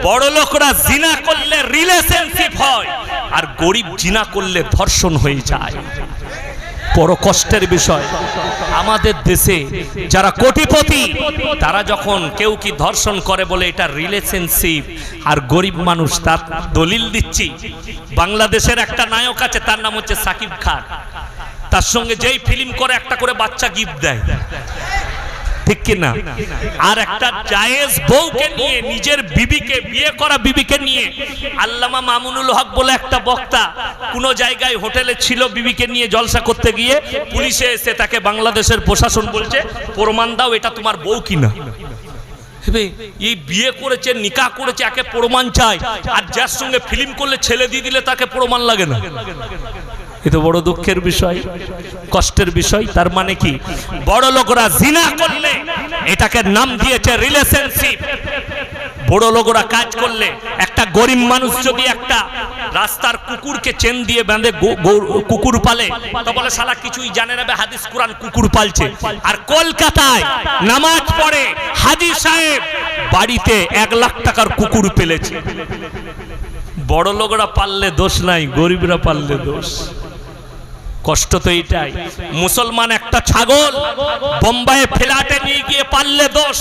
বড় লোকরা জিনা করলে রিলেশনশিপ হয়, আর গরিব জিনা করলে ধর্ষণ হয়ে যায়। বড় কষ্টের বিষয়। আমাদের দেশে যারা কোটিপতি তারা যখন কেউ কি ধর্ষণ করে বলে এটা রিলেশনশিপ, আর গরিব মানুষ তার দলিল দিচ্ছি। বাংলাদেশের একটা নায়ক আছে, তার নাম হচ্ছে সাকিব খান। তার সঙ্গে যেই ফিল্ম করে একটা করে বাচ্চা গিফট দেয়, ঠিক কিনা? আর একটা জায়েজ বউকে নিয়ে, নিজের বিবিকে, বিয়ে করা বিবিকে নিয়ে, আল্লামা মামুনুল হক বলে একটা বক্তা কোন জায়গায় হোটেলে ছিল, বিবিকে নিয়ে জলসা করতে গিয়ে পুলিশে এসে তাকে বাংলাদেশের প্রশাসন বলছে প্রমাণ দাও এটা তোমার বউ কিনা। এই বিয়ে করেছে, নিকাহ করেছে, একে প্রমাণ চাই, আর যার সঙ্গে ফিল্ম করলে ছেলে দিয়ে দিলে তাকে প্রমাণ লাগে না। এটা বড় দুঃখের বিষয়, কষ্টের বিষয়। তার মানে কি, বড় লোকরা জিনা করলে এটাকে নাম দিয়েছে রিলেশনশিপ। বড় লোকরা কাজ করলে, একটা গরিব মানুষ যদি একটা রাস্তার কুকুরকে চেন দিয়ে বেঁধে কুকুর পালে, তো বলে শালা কিছুই জানে না, হাদিস কুরআন কুকুর পালছে। আর কলকাতায় নামাজ পড়ে হাজী সাহেব বাড়িতে 1 লাখ টাকার কুকুর পেলেছে। বড় লোকরা পাললে দোষ নাই, গরিবরা পাললে দোষ। কষ্ট তো এইটাই। মুসলমান একটা ছাগল বোম্বাইয়ে ফ্ল্যাটে নিয়ে গিয়ে পাললে দোষ,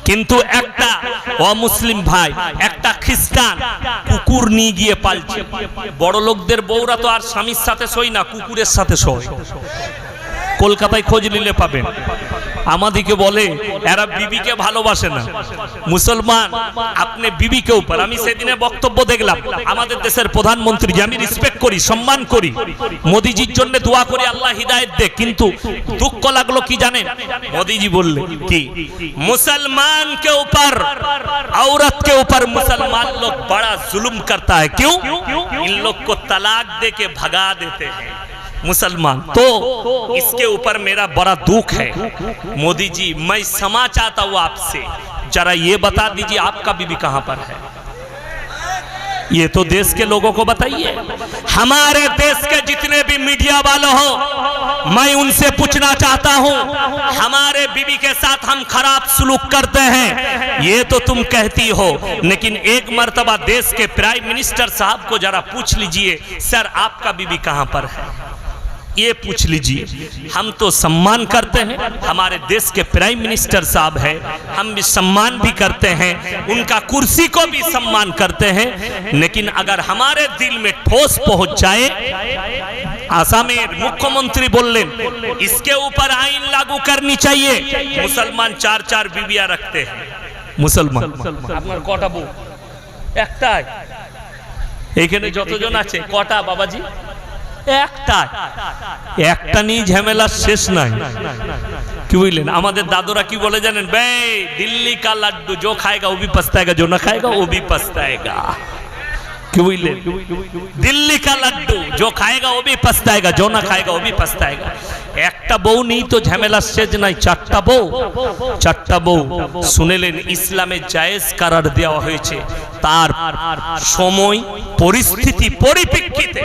কিন্তু একটা অমুসলিম ভাই, একটা খ্রিস্টান কুকুর নিয়ে গিয়ে পালছে। বড় লোকদের বউরা তো আর স্বামীর সাথে শোয় না, কুকুরের সাথে শোয়। কলকাতায় খোঁজ নিলে পাবেন। আমাদিকে বলে এরা বিবিকে ভালোবাসে না। মুসলমান আপনি বিবিকে উপর। আমি সেদিনে বক্তব্য দেখলাম আমাদের দেশের প্রধানমন্ত্রী, যে আমি রেসপেক্ট করি, সম্মান করি, মোদিজির জন্য দোয়া করি আল্লাহ হিদায়েত দে, কিন্তু দুঃখ লাগলো কি জানেন? মোদিজি বললে কি मुसलमान के ऊपर, औरत के ऊपर मुसलमान लोग बड़ा जुल्म करता है। क्यों? इन लोग को तलाक दे के भगा देते हैं मुसलमान। तो इसके ऊपर मेरा बड़ा दुख है। मोदी जी, मैं क्षमा चाहता हूं आपसे, जरा ये बता दीजिए आपका बीबी कहां पर है? ये तो देश के लोगों को बताइए। हमारे देश के जितने भी मीडिया वाले हो, मैं उनसे पूछना चाहता हूं, हमारे बीबी के साथ हम खराब सलूक करते हैं ये तो तुम कहती हो, लेकिन एक मर्तबा देश के प्राइम मिनिस्टर साहब को जरा पूछ लीजिए, सर आपका बीबी कहां पर है? ये पूछ लीजिए। हम तो सम्मान करते हैं, हमारे देश के प्राइम मिनिस्टर साहब है, हम भी सम्मान भी करते हैं, उनका कुर्सी को भी सम्मान करते हैं, लेकिन अगर हमारे दिल में ठोस पहुंच जाए। आसामेर मुख्यमंत्री बोलें इसके ऊपर आईन लागू करनी चाहिए। मुसलमान 4-4 बीबियां रखते हैं। मुसलमान আপনার কটা বউ? একটাই। এখানে যতজন আছে কটা বাবাজি? একটা নিয়ে ঝামেলা শেষ নাই। কি বুঝলেন? আমাদের দাদুরা কি বলে জানেন? বে দিল্লি কা লাড্ডু जो खाएगा वो भी पछताएगा, जो ना खाएगा वो भी पछताएगा। কি বুঝলেন? দিল্লি কা লাড্ডু जो खाएगा वो भी पछताएगा, जो ना खाएगा वो भी पछताएगा। একটা বউ নেই তো ঝামেলা শেষ নাই, 4টা বউ। 4টা বউ শুনেলেন ইসলামে জায়েজ করার দেওয়া হয়েছে, তার সময় পরিস্থিতি পরিপ্রেক্ষিতে।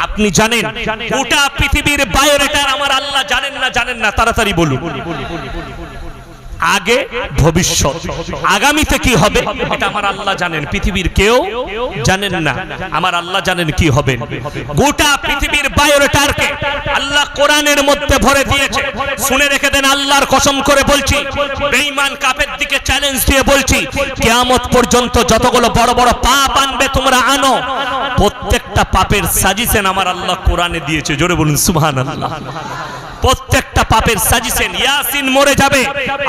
আপনি জানেন গোটা পৃথিবীর বায়োডাটা আমার আল্লাহ জানেন না? জানেন না? তাড়াতাড়ি বলুন। আগে ভবিষ্যৎ, আগামীতে কি হবে এটা আমার আল্লাহ জানেন, পৃথিবীর কেউ জানেন না। আমার আল্লাহ জানেন কি হবে। গোটা পৃথিবীর বায়োডাটাকে আল্লাহ কোরআনের মধ্যে ভরে দিয়েছে। শুনে রেখে দেন, আল্লাহর কসম করে বলছি, বেঈমান কাফের দিকে চ্যালেঞ্জ দিয়ে বলছি, কিয়ামত পর্যন্ত যতগুলো বড় বড় পাপ আনবে তোমরা আনো, প্রত্যেকটা পাপের সাজেশন আমার আল্লাহ কোরআনে দিয়েছে। জোরে বলুন সুবহানাল্লাহ। প্রত্যেকটা পাপের সাজেশন। ইয়াসিন মরে যাবে,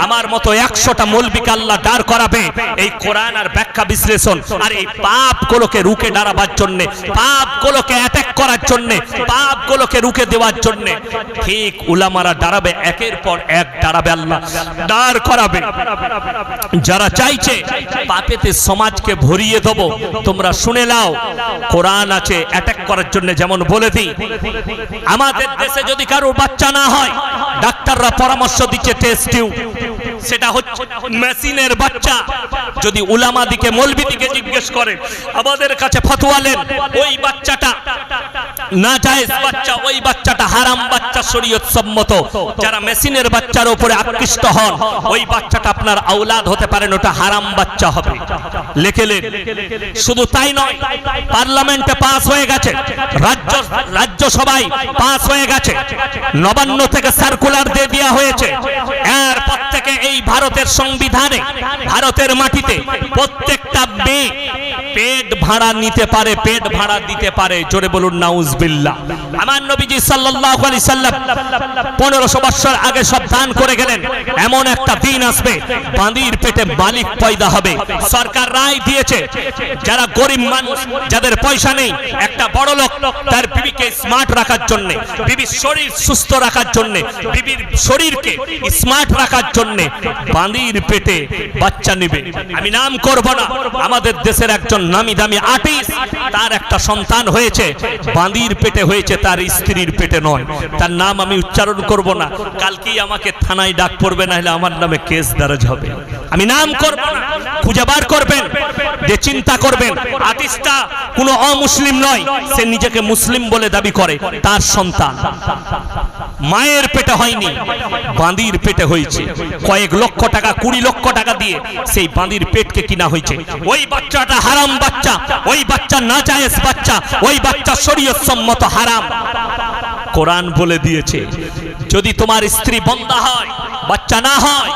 আমার মতো 100টা মৌলবীকে আল্লাহ দাঁড় করাবে এই কোরআন আর ব্যাখ্যা বিশ্লেষণ আর এই পাপগুলোকে রুখে দাঁড়াবার জন্য, পাপগুলোকে অ্যাটাক করার জন্য, পাপগুলোকে রুখে দেওয়ার জন্য। ঠিক উলামারা দাঁড়াবে, একের পর এক দাঁড়াবে, আল্লাহ দাঁড় করাবে। যারা চাইছে পাপেতে সমাজকে ভরিয়ে দেব, তোমরা শুনে নাও, কোরআন আছে অ্যাটাক করার জন্য। যেমন বলে দিই, আমাদের দেশে যদি কারোর বাচ্চা না হয়, ডাক্তাররা পরামর্শ দিচ্ছে টেস্ট টিউব, সেটা হচ্ছে মেশিনের বাচ্চা। যদি উলামা দিকে, মৌলবী দিকে জিজ্ঞেস করেন, আমাদের কাছে ফতোয়া নেন, ওই বাচ্চাটা না জায়েজ বাচ্চা, ওই বাচ্চাটা হারাম বাচ্চা শরীয়ত সম্মত। যারা মেশিনের বাচ্চার উপরে আকৃষ্ট হন, ওই বাচ্চাটা আপনার আওলাদ হতে পারেন, ওটা হারাম বাচ্চা হবে। লেখেলেন। শুধু তাই নয়, পার্লামেন্টে পাস হয়ে গেছে, রাজ্যসভায় পাস হয়ে গেছে, নবান্ন থেকে সার্কুলার দিয়ে দেওয়া হয়েছে। এরপর থেকে এই ভারতের সংবিধানে, ভারতের মাটিতে প্রত্যেকটা মেয়ে পেট ভাড়া নিতে পারে, পেট ভাড়া দিতে পারে। জোরে বলুন নাউজুবিল্লাহ। আমার নবীজি সাল্লাল্লাহু আলাইহি সাল্লাম 1500 বছর আগে সাবধান করে গেলেন, এমন একটা দিন আসবে বাঁদির পেটে মালিক পয়দা হবে। সরকার রায় দিয়েছে, যারা গরিব মানুষ, যাদের পয়সা নেই, একটা বড় লোক তার বিবিকে স্মার্ট রাখার জন্য, বিবির শরীর সুস্থ রাখার জন্য, বিবির শরীরকে স্মার্ট রাখার জন্য বাঁদির পেটে বাচ্চা নেবে। আমি নাম করব না, আমাদের দেশের একজন নামি দামি আর্টিস্ট, তার একটা সন্তান হয়েছে, বাঁদির পেটে হয়েছে, তার স্ত্রীর পেটে নয়। তার নাম আমি উচ্চারণ করব না, কালকেই আমাকে থানায় ডাক পড়বে, না হলে আমার নামে কেস দরজ হবে। আমি নাম করব না, খুঁজে বার করবেন, যে চিন্তা করবেন আর্টিস্টটা কোনো অমুসলিম নয়, সে নিজেকে মুসলিম বলে দাবি করে, তার সন্তান মায়ের পেটে হয়নি, বাঁদির পেটে হয়েছে। কয়েক লক্ষ টাকা, 20 লক্ষ টাকা দিয়ে সেই বাঁদির পেটকে কিনা হয়েছে। ওই বাচ্চাটা হারাম বাচ্চা, ওই বাচ্চা নাজায়েজ বাচ্চা, ওই বাচ্চা শরীয়ত সম্মত হারাম। কোরআন বলে দিয়েছে, যদি তোমার স্ত্রী বন্দা হয়, বাচ্চা না হয়,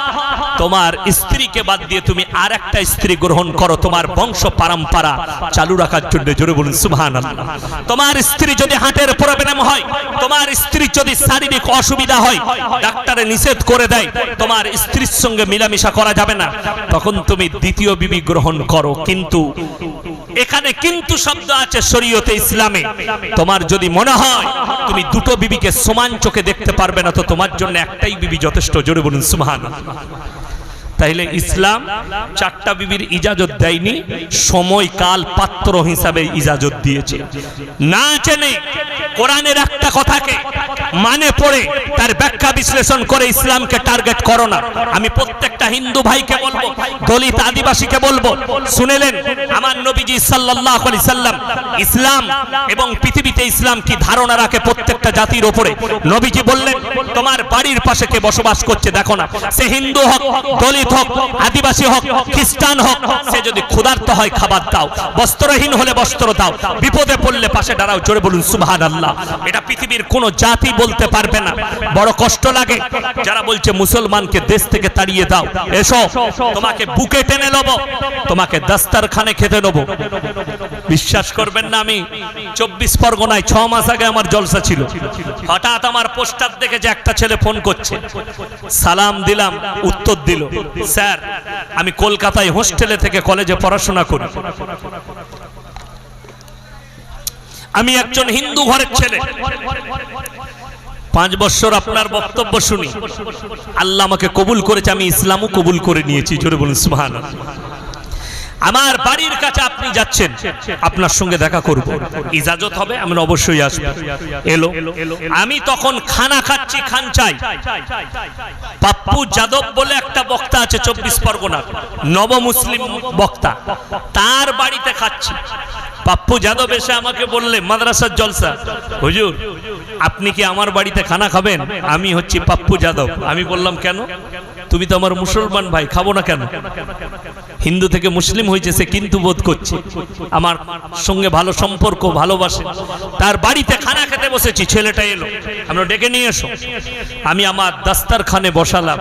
তোমার স্ত্রীকে বাদ দিয়ে তুমি আর একটা স্ত্রী গ্রহণ করো, তোমার বংশ পরম্পরা চালু রাখার জন্য। জোরে বলুন সুবহানাল্লাহ। তোমার স্ত্রী যদি হার্টের প্রবলেম হয়, তোমার স্ত্রী যদি শারীরিক অসুবিধা হয়, ডাক্তারে নিষেধ করে দেয় তোমার স্ত্রীর সঙ্গে মিলামিশা করা যাবে না, তখন তুমি দ্বিতীয় বিবি গ্রহণ করো। কিন্তু এখানে কিন্তু শব্দ আছে শরীয়তে ইসলামে। তোমার যদি মনে হয় তুমি দুটো বিবিকে সমান চোখে দেখতে পারবে না, তো তোমার জন্য একটাই বিবি যথেষ্ট। জোরে বলুন সুবহানাল্লাহ। তাইলে ইসলাম 4টা বিবির ইজাজত দেয়নি, সময় কাল পাত্র হিসাবে ইজাজত দিয়েছে। না জেনে কোরআনের একটা কথাকে মানে পড়ে তার ব্যাখ্যা বিশ্লেষণ করে ইসলামকে টার্গেট করো না। আমি প্রত্যেকটা হিন্দু ভাইকে বলবো, দলিত আদিবাসীকে বলবো, শুনেলেন আমার নবীজি সাল্লাল্লাহু আলাইহি সাল্লাম ইসলাম এবং পৃথিবীতে ইসলাম কি ধারণা রাখে প্রত্যেকটা জাতির উপরে। নবীজি বললেন, তোমার বাড়ির পাশে কে বসবাস করছে দেখো না, সে হিন্দু হোক, দলিত হোক, আদিবাসী হোক, খ্রিস্টান হোক, সে যদি ক্ষুধার্ত হয় খাবার দাও, বস্ত্রহীন হলে বস্ত্র দাও, বিপদে পড়লে পাশে দাঁড়াও। জোরে বলুন সুবহানাল্লাহ। এটা পৃথিবীর কোনো জাতি বলতে পারবে না। বড় কষ্ট লাগে যারা বলছে মুসলমানকে দেশ থেকে তাড়িয়ে দাও, এসো তোমাকে বুকে টেনে নেব, তোমাকে দস্তরখানে খেতে নেব। বিশ্বাস করবেন না, আমি 24 পরগনায় 6 মাস আগে আমার জলসা ছিল। হঠাৎ আমার পোস্টার দেখে যে একটা ছেলে ফোন করছে, সালাম দিলাম, উত্তর দিল, স্যার আমি কলকাতায় হোস্টেলে থেকে কলেজে পড়াশোনা করি, আমি একজন হিন্দু ঘরের ছেলে, 5 বছর আপনার বক্তব্য শুনি, আল্লাহ আমাকে কবুল করেছে, আমি ইসলামও কবুল করে নিয়েছি। জোরে বলুন সুবহানাল্লাহ। আমার বাড়ির কাছে আপনি যাচ্ছেন, আপনার সঙ্গে দেখা করব, ইজাজত হবে, আমি অবশ্যই আসব। এলো, আমি তখন খানা খাচ্ছি খানচাই। পাপ্পু যাদব বলে একটা বক্তা আছে 24 পরগনার, নব মুসলিম বক্তা, তার বাড়িতে খাচ্ছি। পাপ্পু যাদব এসে আমাকে বললে, মাদ্রাসার জলসা, হুজুর আপনি কি আমার বাড়িতে খানা খাবেন? আমি হচ্ছি পাপ্পু যাদব। আমি বললাম, কেন? তুমি তো আমার মুসলমান ভাই, খাবো না কেন? হিন্দু থেকে মুসলিম হয়েছে, সে কিন্তু বোধ করছে আমার সঙ্গে ভালো সম্পর্ক, ভালোবাসে। তার বাড়িতে খানা খেতে বসেছি, ছেলেটা এলো, আমরা ডেকে নিয়ে এসো। আমি আমার দস্তরখানে বসালাম,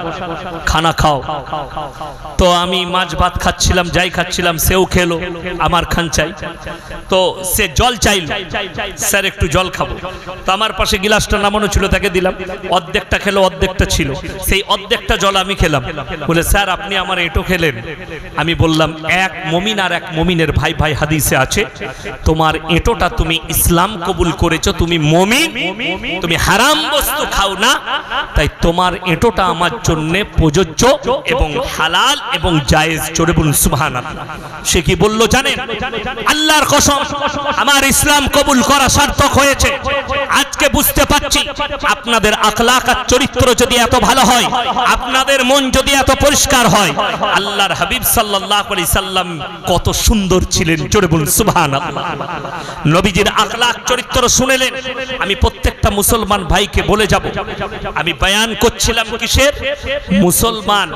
খানা খাও। তো আমি মাছ ভাত খাচ্ছিলাম, যাই খাচ্ছিলাম, সেও খেলো আমার খানচাই। তো সে জল চাইল, স্যার একটু জল খাবো। তো আমার পাশে গিলাসটা নামানো ছিল, তাকে দিলাম, অর্ধেকটা খেলো, অর্ধেকটা ছিল, সেই অর্ধেকটা জল আমি খেলাম। বলে, স্যার আপনি আমার এটো খেলেন? আমি বললাম, এক মুমিন আর এক মুমিনের ভাই ভাই হাদিসে আছে, তোমার এটোটা তুমি ইসলাম কবুল করেছো, তুমি মুমিন, তুমি হারাম বস্তু খাও না, তাই তোমার এটোটা আমার জন্য প্রযোজ্য এবং হালাল এবং জায়েজ। জোরে বলুন সুবহানাল্লাহ। সে কি বলল জানেন? আল্লাহর কসম, আমার ইসলাম কবুল করা সার্থক হয়েছে। আজকে বুঝতে পারছি আপনাদের আখলাক আর চরিত্র যদি এত ভালো হয়, আপনাদের মন যদি এত পরিষ্কার হয়, আল্লাহর হাবিব সাল্লাল্লাহু আলাইহি সাল্লাম কত সুন্দর ছিলেন, জোরে বলুন সুবহানাল্লাহ। নবীজির আখলাক চরিত্র শুনেলেন। আমি প্রত্যেকটা মুসলমান ভাইকে বলে যাব, আমি বয়ান করছিলাম কিসের? মুসলমান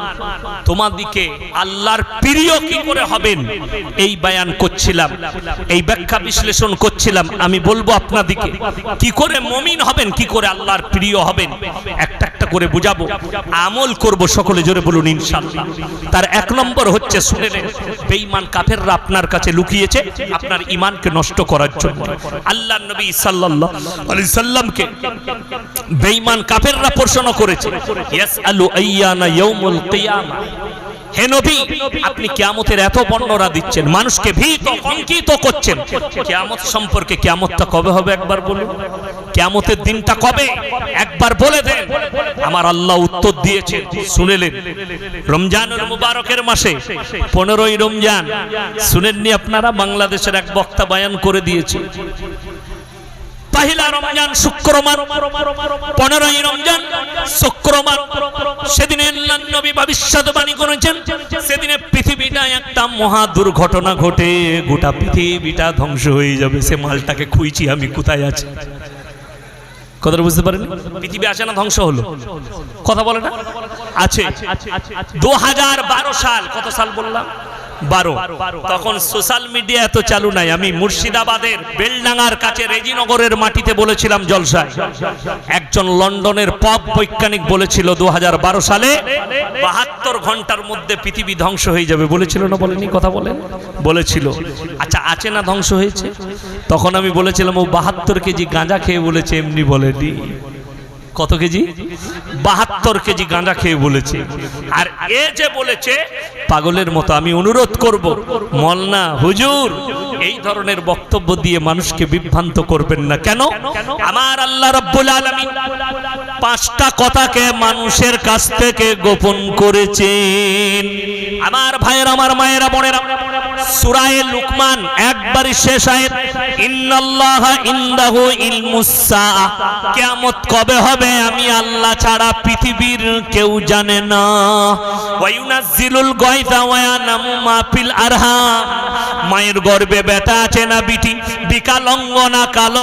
তোমাদিকে আল্লাহর প্রিয় কি করে হবেন এই বয়ান করছিলাম, এই ব্যাখ্যা বিশ্লেষণ করছিলাম। আমি বলবো আপনাদিকে কি করে মুমিন হবেন, কি করে আল্লাহর প্রিয় হবেন, একটা একটা করে বুঝাবো, আমল করব সকলে, জোরে বলুন ইনশাআল্লাহ। তার এক নম্বর হচ্ছে, শুনে নেন, বেঈমান কাফেররা আপনার কাছে লুকিয়েছে আপনার ঈমানকে নষ্ট করার জন্য। আল্লাহর নবী সাল্লাল্লাহু আলাইহি সাল্লামকে বেঈমান কাফেররা প্রশ্ন করেছে, ইয়াসআলু আইয়ানা ইয়াউমুল কিয়ামা, হে নবী আপনি কিয়ামতের এত বর্ণনা দিচ্ছেন, মানুষকে ভীত ভঙ্কিত করছেন, কিয়ামত সম্পর্কে, কিয়ামতটা কবে হবে একবার বলুন, কিয়ামতের দিনটা কবে একবার বলে দেন। আমার আল্লাহ উত্তর দিয়েছেন, শুনেলেন। রমজানুল মুবারকের মাসে 15ই রমজান, শুনেননি আপনারা? বাংলাদেশের এক বক্তা বয়ান করে দিয়েছে, পহিলা রমজান শুক্রবার, 15ই রমজান শুক্রবার, সেদিনে আল্লাহর নবী ভবিষ্যৎবাণী করেছেন, সেদিনে পৃথিবীটা একটা মহা দুর্ঘটনা ঘটে, গোটা পৃথিবীটা ধ্বংস হয়ে যাবে। সে মালটাকে খুঁজছি আমি, কোথায় আছে? কথাটা বুঝতে পারেন? পৃথিবী আছে না ধ্বংস হলো? কথা বলে না? আছে। 2012 সাল, কত সাল বললাম? 12। তখন সোশ্যাল মিডিয়া এত চালু নাই। আমি মুর্শিদাবাদের বেলডাঙ্গার কাছে রেজিনগরের মাটিতে বলেছিলাম জলসায়, একজন লন্ডনের পপ বৈজ্ঞানিক বলেছিল 2012 সালে 72 ঘন্টার মধ্যে পৃথিবী ধ্বংস হয়ে যাবে। বলেছিল না বলেনি? কথা বলেন। বলেছিল। আচ্ছা, আছে না ধ্বংস হয়েছে? তখন আমি বলেছিলাম ও 72 কেজি গাঁজা খেয়ে বলেছে, এমনি বলেনি। কত কেজি? 72 কেজি গাঁজা খেয়ে বলেছে। আর এ যে বলেছে পাগলের মতো। আমি অনুরোধ করব, মওলানা হুজুর এই ধরনের বক্তব্য দিয়ে মানুষকে বিভ্রান্ত করবেন না। কেন? আমার আল্লাহ রাব্বুল আলামিন 5টা কথাকে মানুষের কাছ থেকে গোপন করেছেন। আমার ভাইয়েরা, আমার মায়েরা, বোনেরা, সূরা লুকমান একবারই শেষ আয়াত, ইন্নাল্লাহা ইনদাহু ইলমুস সাআ, কিয়ামত কবে হবে আমি আল্লাহ ছাড়া পৃথিবীর কেউ জানে না। ওয়া ইউনাজ্জিলুল গায়থা ওয়া ইয়ালামু মা ফিল আরহাম, মায়ের গর্ভে ব্যথা আছে না বিটি, বিকলাঙ্গ না কালো